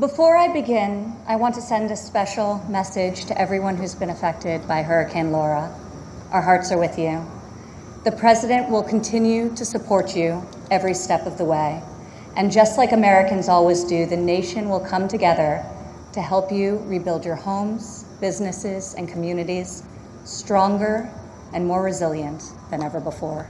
Before I begin, I want to send a special message to everyone who's been affected by Hurricane Laura. Our hearts are with you. The President will continue to support you every step of the way. And just like Americans always do, the nation will come together to help you rebuild your homes, businesses, and communities stronger and more resilient than ever before.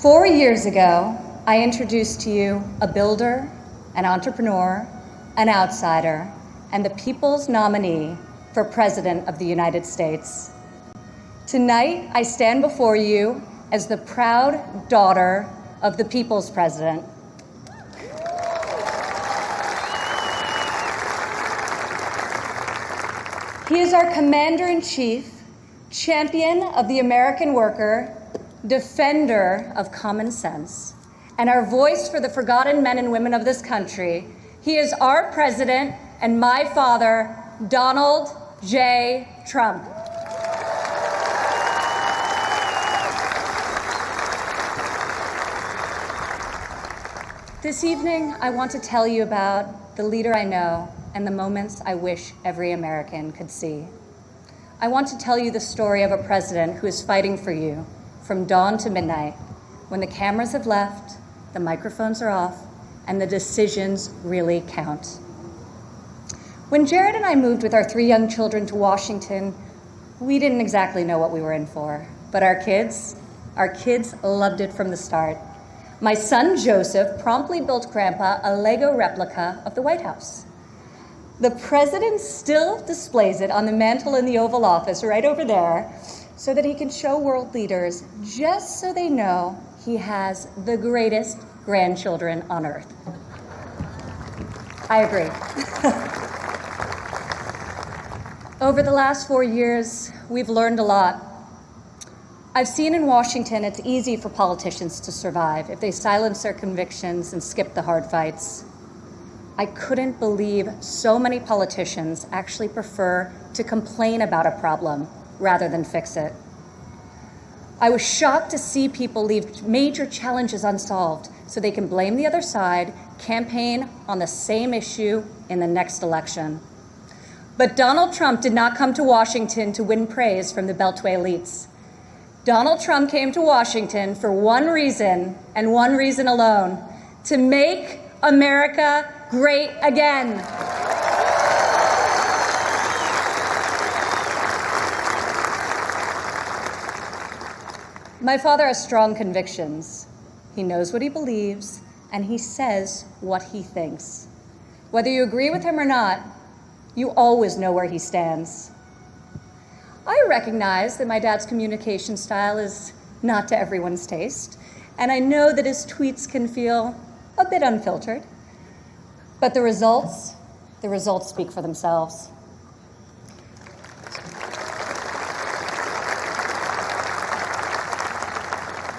Four years ago, I introduced to you a builder, an entrepreneur, an outsider, and the people's nominee for President of the United States. Tonight, I stand before you as the proud daughter of the people's president. He is our commander-in-chief, champion of the American worker, defender of common sense, and our voice for the forgotten men and women of this country. He is our president and my father, Donald J. Trump. This evening, I want to tell you about the leader I know and the moments I wish every American could see. I want to tell you the story of a president who is fighting for you from dawn to midnight, when the cameras have left, the microphones are off, and the decisions really count. When Jared and I moved with our 3 young children to Washington, we didn't exactly know what we were in for, but our kids loved it from the start. My son Joseph promptly built Grandpa a Lego replica of the White House. The president still displays it on the mantle in the Oval Office right over there, so that he can show world leaders, just so they know he has the greatest grandchildren on earth. I agree. Over the last 4 years, we've learned a lot. I've seen in Washington it's easy for politicians to survive if they silence their convictions and skip the hard fights. I couldn't believe so many politicians actually prefer to complain about a problem rather than fix it. I was shocked to see people leave major challenges unsolved so they can blame the other side, campaign on the same issue in the next election. But Donald Trump did not come to Washington to win praise from the Beltway elites. Donald Trump came to Washington for one reason and one reason alone: to make America great again. My father has strong convictions. He knows what he believes, and he says what he thinks. Whether you agree with him or not, you always know where he stands. I recognize that my dad's communication style is not to everyone's taste, and I know that his tweets can feel a bit unfiltered. But the results speak for themselves.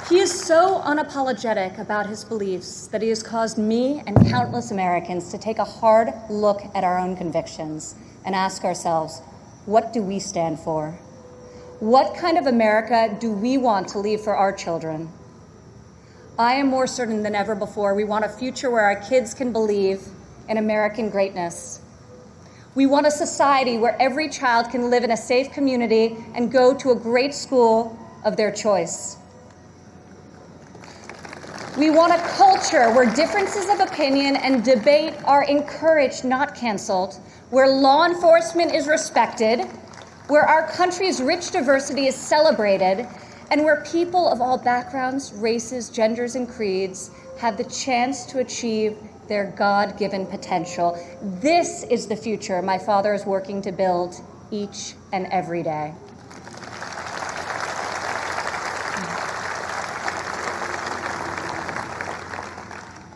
He is so unapologetic about his beliefs that he has caused me and countless Americans to take a hard look at our own convictions and ask ourselves, what do we stand for? What kind of America do we want to leave for our children? I am more certain than ever before we want a future where our kids can believe in American greatness. We want a society where every child can live in a safe community and go to a great school of their choice. We want a culture where differences of opinion and debate are encouraged, not canceled, where law enforcement is respected, where our country's rich diversity is celebrated, and where people of all backgrounds, races, genders, and creeds have the chance to achieve their God-given potential. This is the future my father is working to build each and every day.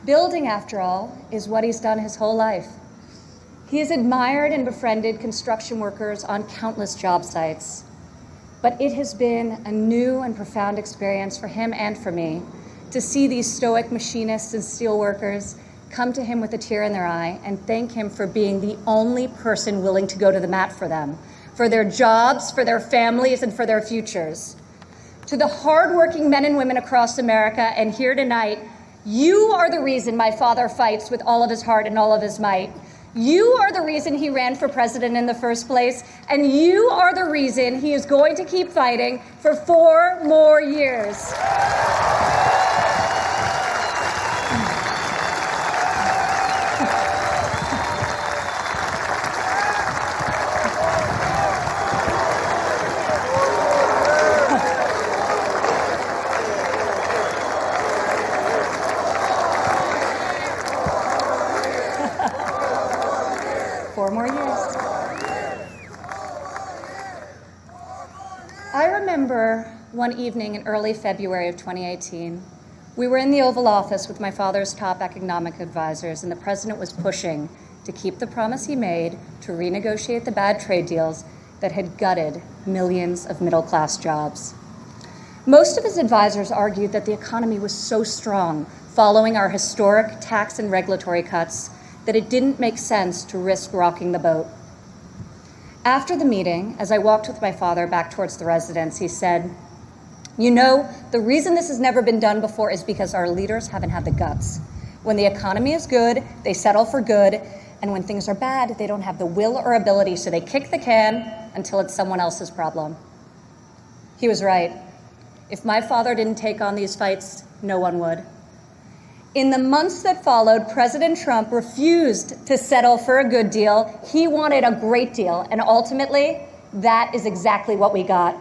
Building, after all, is what he's done his whole life. He has admired and befriended construction workers on countless job sites. But it has been a new and profound experience for him and for me to see these stoic machinists and steelworkers come to him with a tear in their eye and thank him for being the only person willing to go to the mat for them, for their jobs, for their families, and for their futures. To the hardworking men and women across America and here tonight, you are the reason my father fights with all of his heart and all of his might. You are the reason he ran for president in the first place, and you are the reason he is going to keep fighting for 4 more years. I remember one evening in early February of 2018, we were in the Oval Office with my father's top economic advisors, and the president was pushing to keep the promise he made to renegotiate the bad trade deals that had gutted millions of middle-class jobs. Most of his advisors argued that the economy was so strong following our historic tax and regulatory cuts that it didn't make sense to risk rocking the boat. After the meeting, as I walked with my father back towards the residence, he said, "You know, the reason this has never been done before is because our leaders haven't had the guts. When the economy is good, they settle for good, and when things are bad, they don't have the will or ability, so they kick the can until it's someone else's problem." He was right. If my father didn't take on these fights, no one would. In the months that followed, President Trump refused to settle for a good deal. He wanted a great deal, and ultimately, that is exactly what we got.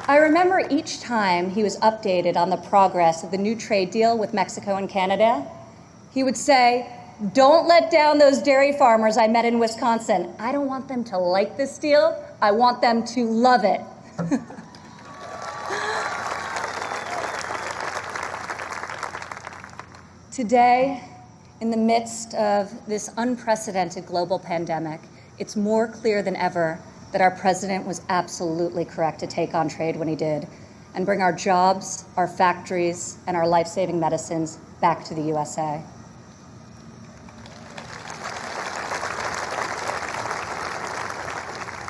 I remember each time he was updated on the progress of the new trade deal with Mexico and Canada, he would say, "Don't let down those dairy farmers I met in Wisconsin. I don't want them to like this deal. I want them to love it." Today, in the midst of this unprecedented global pandemic, it's more clear than ever that our president was absolutely correct to take on trade when he did and bring our jobs, our factories, and our life-saving medicines back to the USA.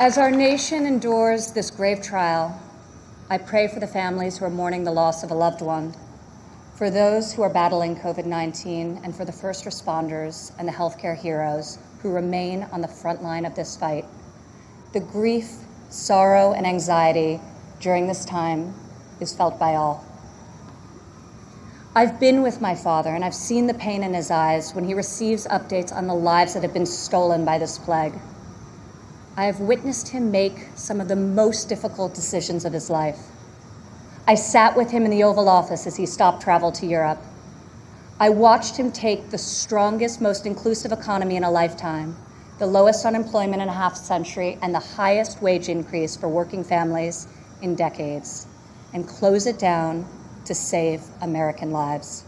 As our nation endures this grave trial, I pray for the families who are mourning the loss of a loved one, for those who are battling COVID-19, and for the first responders and the healthcare heroes who remain on the front line of this fight. The grief, sorrow, and anxiety during this time is felt by all. I've been with my father, and I've seen the pain in his eyes when he receives updates on the lives that have been stolen by this plague. I have witnessed him make some of the most difficult decisions of his life. I sat with him in the Oval Office as he stopped travel to Europe. I watched him take the strongest, most inclusive economy in a lifetime, the lowest unemployment in a half century, and the highest wage increase for working families in decades, and close it down to save American lives.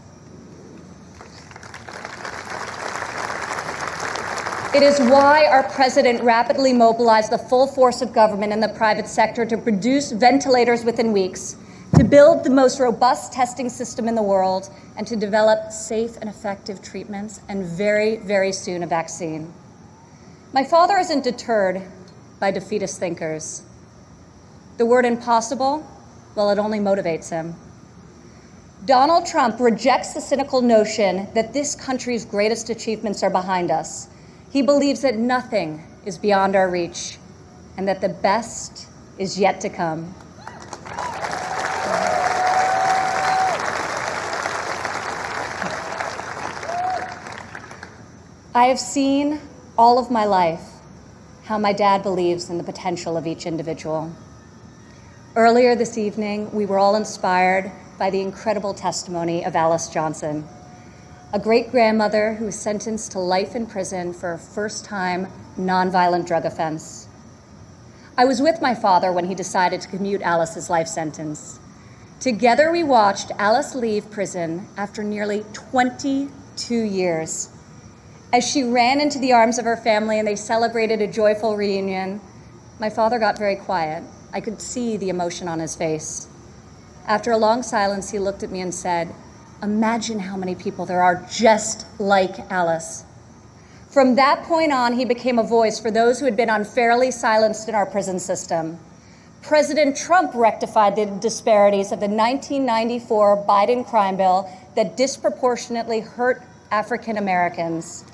It is why our president rapidly mobilized the full force of government and the private sector to produce ventilators within weeks, to build the most robust testing system in the world, and to develop safe and effective treatments, and very, very soon a vaccine. My father isn't deterred by defeatist thinkers. The word impossible, well, it only motivates him. Donald Trump rejects the cynical notion that this country's greatest achievements are behind us. He believes that nothing is beyond our reach and that the best is yet to come. I have seen all of my life how my dad believes in the potential of each individual. Earlier this evening, we were all inspired by the incredible testimony of Alice Johnson, a great-grandmother who was sentenced to life in prison for a first-time nonviolent drug offense. I was with my father when he decided to commute Alice's life sentence. Together we watched Alice leave prison after nearly 22 years. As she ran into the arms of her family and they celebrated a joyful reunion, my father got very quiet. I could see the emotion on his face. After a long silence, he looked at me and said, "Imagine how many people there are just like Alice." From that point on, he became a voice for those who had been unfairly silenced in our prison system. President Trump rectified the disparities of the 1994 Biden crime bill that disproportionately hurt African Americans.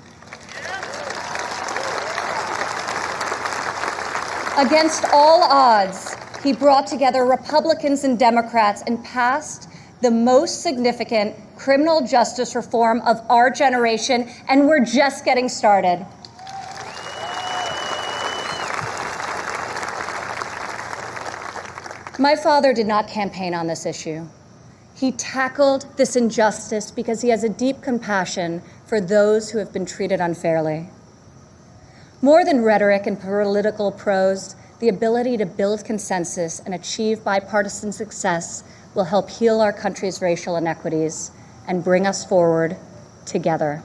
Against all odds, he brought together Republicans and Democrats and passed the most significant criminal justice reform of our generation, and we're just getting started. My father did not campaign on this issue. He tackled this injustice because he has a deep compassion for those who have been treated unfairly. More than rhetoric and political prose, the ability to build consensus and achieve bipartisan success will help heal our country's racial inequities and bring us forward together.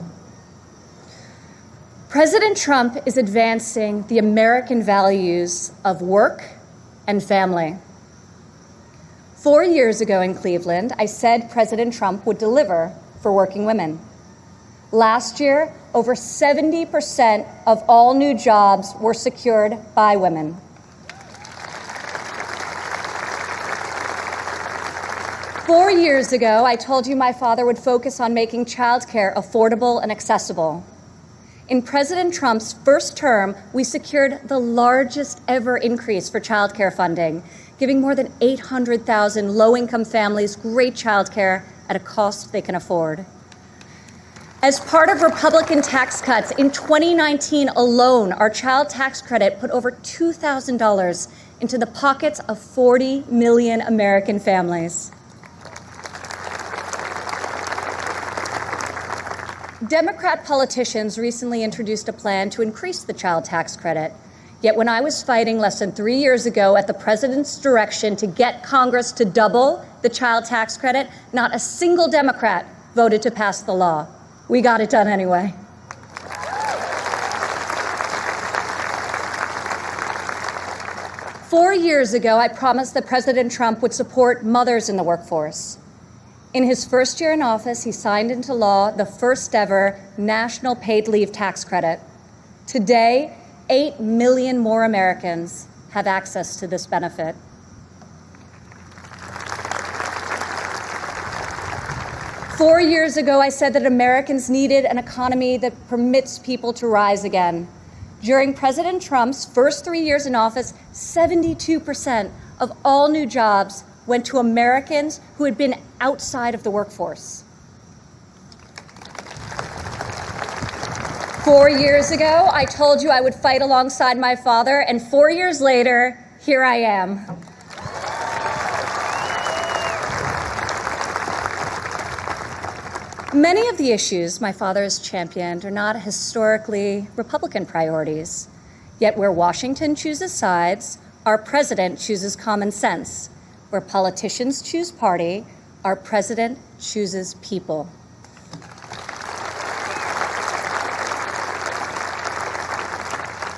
President Trump is advancing the American values of work and family. 4 years ago in Cleveland, I said President Trump would deliver for working women. Last year, over 70% of all new jobs were secured by women. Four years ago, I told you my father would focus on making childcare affordable and accessible. In President Trump's first term, we secured the largest ever increase for childcare funding, giving more than 800,000 low-income families great childcare at a cost they can afford. As part of Republican tax cuts, in 2019 alone, our child tax credit put over $2,000 into the pockets of 40 million American families. Democrat politicians recently introduced a plan to increase the child tax credit. Yet when I was fighting less than 3 years ago at the president's direction to get Congress to double the child tax credit, not a single Democrat voted to pass the law. We got it done anyway. Four years ago, I promised that President Trump would support mothers in the workforce. In his first year in office, he signed into law the first ever national paid leave tax credit. Today, 8 million more Americans have access to this benefit. 4 years ago, I said that Americans needed an economy that permits people to rise again. During President Trump's first 3 years in office, 72% of all new jobs went to Americans who had been outside of the workforce. 4 years ago, I told you I would fight alongside my father, and 4 years later, here I am. Many of the issues my father has championed are not historically Republican priorities. Yet where Washington chooses sides, our president chooses common sense. Where politicians choose party, our president chooses people.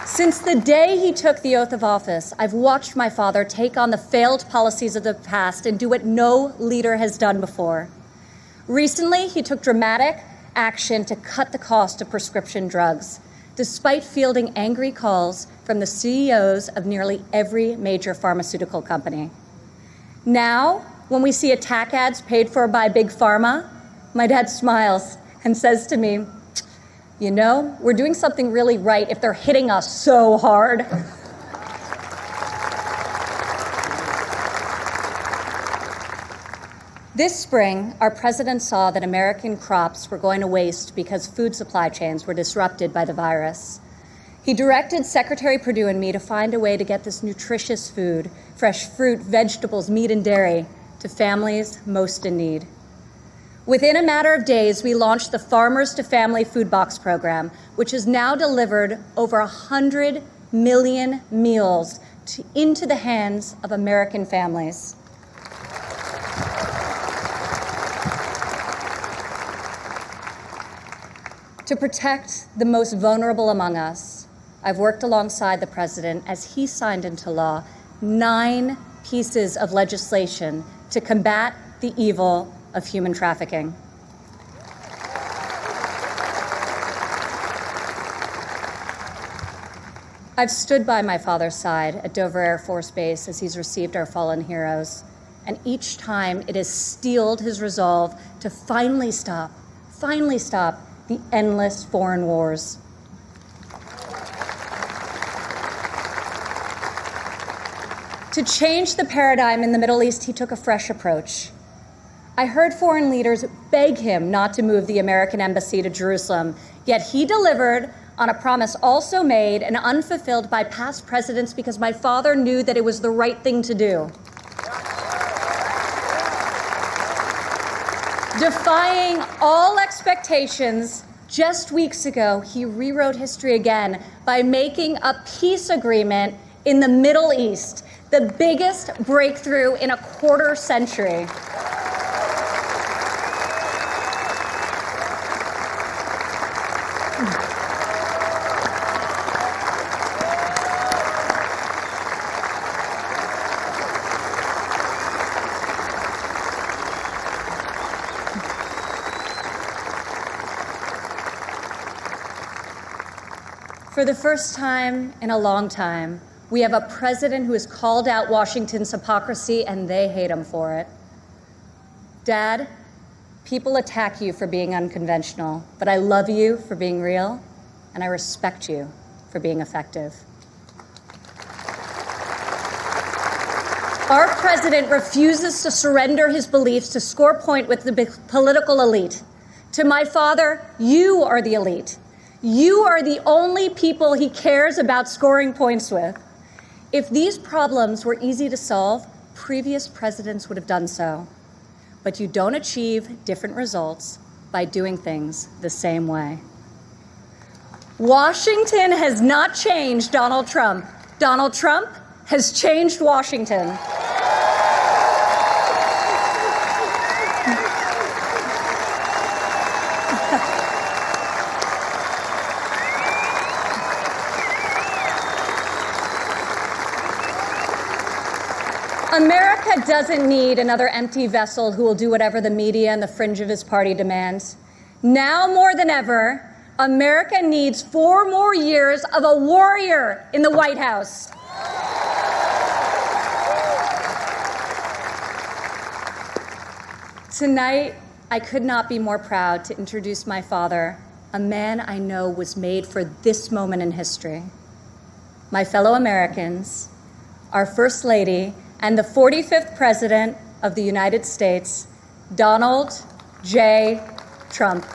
Since the day he took the oath of office, I've watched my father take on the failed policies of the past and do what no leader has done before. Recently, he took dramatic action to cut the cost of prescription drugs, despite fielding angry calls from the CEOs of nearly every major pharmaceutical company. Now, when we see attack ads paid for by Big Pharma, my dad smiles and says to me, "You know, we're doing something really right if they're hitting us so hard." This spring, our president saw that American crops were going to waste because food supply chains were disrupted by the virus. He directed Secretary Perdue and me to find a way to get this nutritious food, fresh fruit, vegetables, meat, and dairy, to families most in need. Within a matter of days, we launched the Farmers to Family Food Box program, which has now delivered over 100 million meals into the hands of American families. To protect the most vulnerable among us, I've worked alongside the president as he signed into law 9 pieces of legislation to combat the evil of human trafficking. I've stood by my father's side at Dover Air Force Base as he's received our fallen heroes, and each time it has steeled his resolve to finally stop the endless foreign wars. To change the paradigm in the Middle East, he took a fresh approach. I heard foreign leaders beg him not to move the American embassy to Jerusalem, yet he delivered on a promise also made and unfulfilled by past presidents because my father knew that it was the right thing to do. Defying all expectations, just weeks ago, he rewrote history again by making a peace agreement in the Middle East, the biggest breakthrough in a quarter century. For the first time in a long time, we have a president who has called out Washington's hypocrisy, and they hate him for it. Dad, people attack you for being unconventional, but I love you for being real, and I respect you for being effective. Our president refuses to surrender his beliefs to score point with the political elite. To my father, you are the elite. You are the only people he cares about scoring points with. If these problems were easy to solve, previous presidents would have done so. But you don't achieve different results by doing things the same way. Washington has not changed Donald Trump. Donald Trump has changed Washington. America doesn't need another empty vessel who will do whatever the media and the fringe of his party demands. Now more than ever, America needs 4 more years of a warrior in the White House. Tonight, I could not be more proud to introduce my father, a man I know was made for this moment in history. My fellow Americans, our First Lady, and the 45th President of the United States, Donald J. Trump.